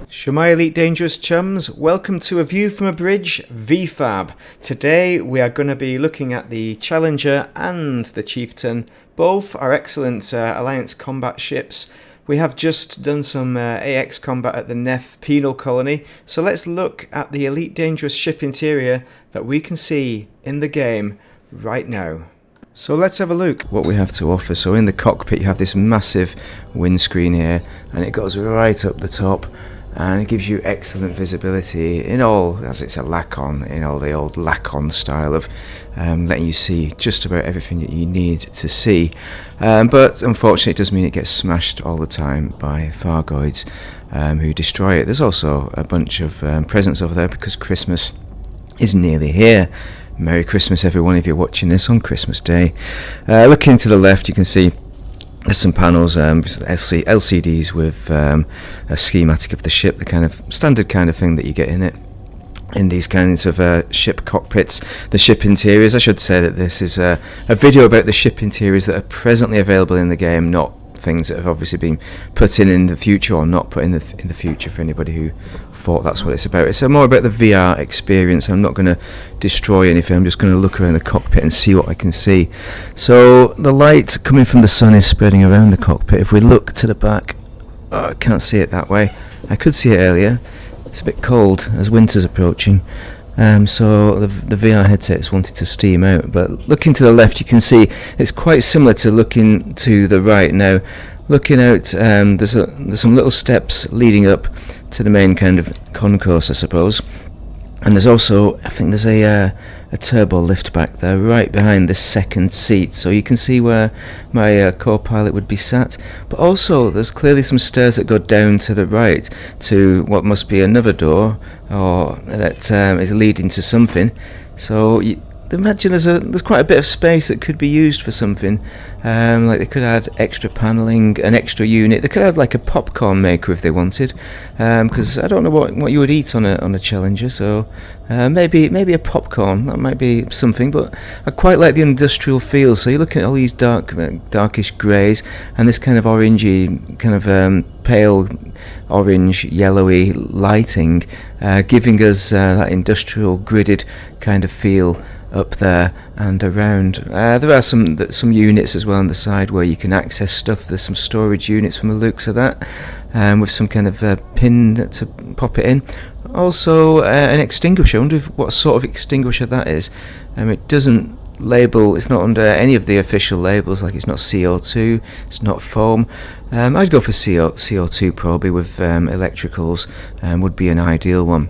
Shemai Elite Dangerous chums, welcome to A View from a Bridge VFAB. Today we are going to be looking at the Challenger and the Chieftain. Both are excellent Alliance combat ships. We have just done some AX combat at the Neff Penal Colony, so let's look at the Elite Dangerous ship interior that we can see in the game right now. So let's have a look what we have to offer. So in the cockpit you have this massive windscreen here, and it goes right up the top. And it gives you excellent visibility in all, as it's a Lacon, in all the old Lacon style of letting you see just about everything that you need to see. But unfortunately it does mean it gets smashed all the time by Fargoids who destroy it. There's also a bunch of presents over there because Christmas is nearly here. Merry Christmas everyone if you're watching this on Christmas Day. Looking to the left you can see there's some panels, LCDs with a schematic of the ship, the kind of standard kind of thing that you get in it, in these kinds of ship cockpits. The ship interiors, I should say that this is a video about the ship interiors that are presently available in the game, not things that have obviously been put in the future or not put in the future for anybody who thought that's what it's about. It's more about the VR experience. I'm not going to destroy anything, I'm just going to look around the cockpit and see what I can see. So the light coming from the sun is spreading around the cockpit. If we look to the back, I can't see it that way. I could see it earlier. It's a bit cold as winter's approaching. So the VR headset's wanted to steam out, but looking to the left you can see it's quite similar to looking to the right. Now looking out, there's some little steps leading up to the main kind of concourse I suppose, and there's also, I think there's a turbo lift back there right behind this second seat, so you can see where my co-pilot would be sat. But also there's clearly some stairs that go down to the right to what must be another door, or that is leading to something. So imagine there's quite a bit of space that could be used for something, like they could add extra paneling, an extra unit. They could have like a popcorn maker if they wanted, because I don't know what you would eat on a Challenger, so maybe a popcorn, that might be something. But I quite like the industrial feel. So you're looking at all these darkish greys and this kind of orangey, kind of pale orange, yellowy lighting, giving us that industrial gridded kind of feel up there and around. There are some units as well on the side where you can access stuff. There's some storage units from the looks of that, with some kind of pin to pop it in. Also an extinguisher. I wonder what sort of extinguisher that is. It doesn't label, it's not under any of the official labels, like it's not CO2, it's not foam. I'd go for CO2 probably, with electricals, would be an ideal one.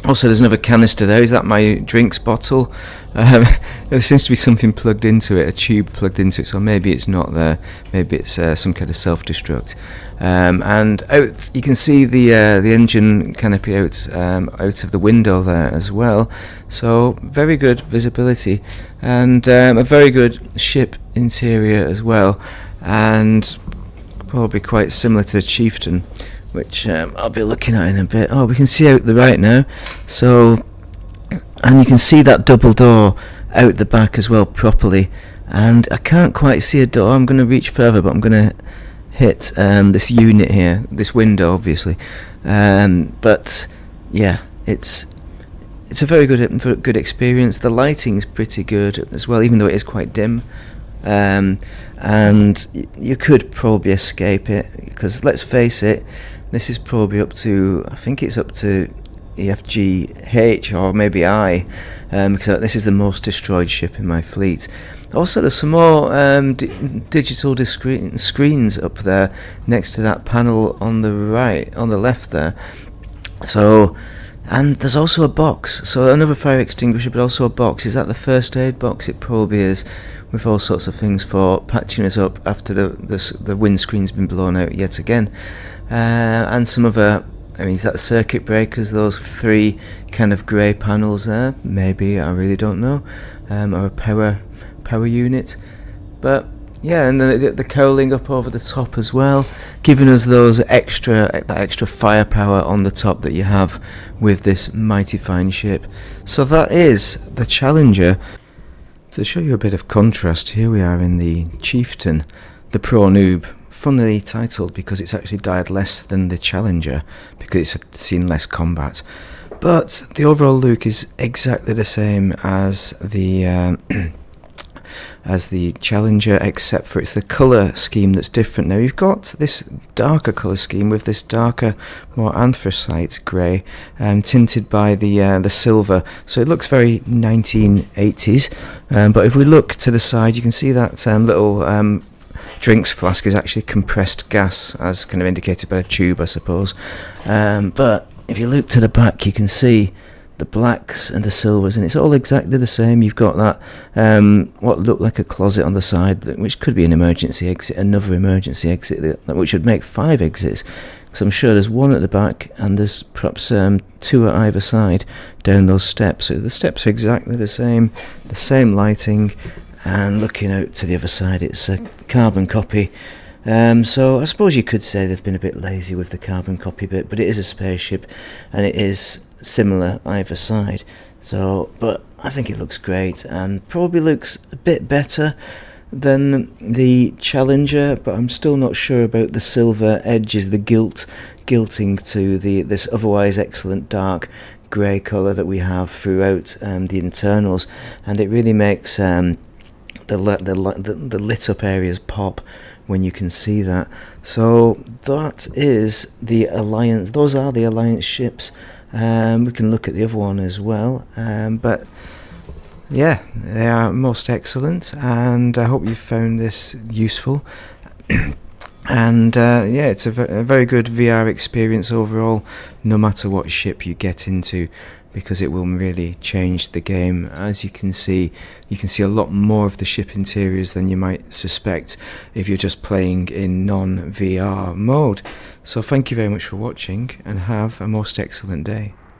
Also there's another canister there. Is that my drinks bottle? There seems to be something plugged into it, a tube plugged into it, so maybe it's not there, maybe it's some kind of self-destruct. And out you can see the engine canopy out of the window there as well, so very good visibility, and a very good ship interior as well, and probably quite similar to the Chieftain, which I'll be looking at in a bit. Oh, we can see out the right now, so, and you can see that double door out the back as well properly, and I can't quite see a door. I'm going to reach further, but I'm going to hit this unit here, this window obviously, but yeah, it's a very good experience. The lighting's pretty good as well, even though it is quite dim. And you could probably escape it, because let's face it, this is probably up to, I think it's up to EFG-H or maybe I, because this is the most destroyed ship in my fleet. Also there's some more digital screens up there next to that panel on the right, on the left there. So, and there's also a box, so another fire extinguisher, but also a box. Is that the first aid box? It probably is, with all sorts of things for patching us up after the windscreen's been blown out yet again. And some other, I mean, is that circuit breakers, those three kind of grey panels there? Maybe, I really don't know. Or a power unit. But yeah, and then the cowling up over the top as well, giving us that extra firepower on the top that you have with this mighty fine ship. So that is the Challenger. To show you a bit of contrast, here we are in the Chieftain, the Pro Noob funnily titled because it's actually died less than the Challenger, because it's seen less combat. But the overall look is exactly the same as the Challenger, except for it's the colour scheme that's different. Now you've got this darker colour scheme with this darker, more anthracite grey, tinted by the silver, so it looks very 1980s. But if we look to the side, you can see that little drinks flask is actually compressed gas, as kind of indicated by a tube, I suppose. But if you look to the back, you can see the blacks and the silvers, and it's all exactly the same. You've got that what looked like a closet on the side, which could be an emergency exit, another emergency exit, which would make 5 exits. So I'm sure there's one at the back, and there's perhaps 2 at either side down those steps. So the steps are exactly the same lighting, and looking out to the other side, it's a carbon copy. So I suppose you could say they've been a bit lazy with the carbon copy bit, but it is a spaceship, and it is similar either side. So, but I think it looks great, and probably looks a bit better than the Challenger, but I'm still not sure about the silver edges, the gilting to this otherwise excellent dark grey colour that we have throughout the internals, and it really makes the lit up areas pop when you can see that. So that is the Alliance. Those are the Alliance ships. We can look at the other one as well, but yeah, they are most excellent, and I hope you found this useful. And yeah, it's a very good VR experience overall, no matter what ship you get into, because it will really change the game. As you can see a lot more of the ship interiors than you might suspect if you're just playing in non-VR mode. So thank you very much for watching, and have a most excellent day.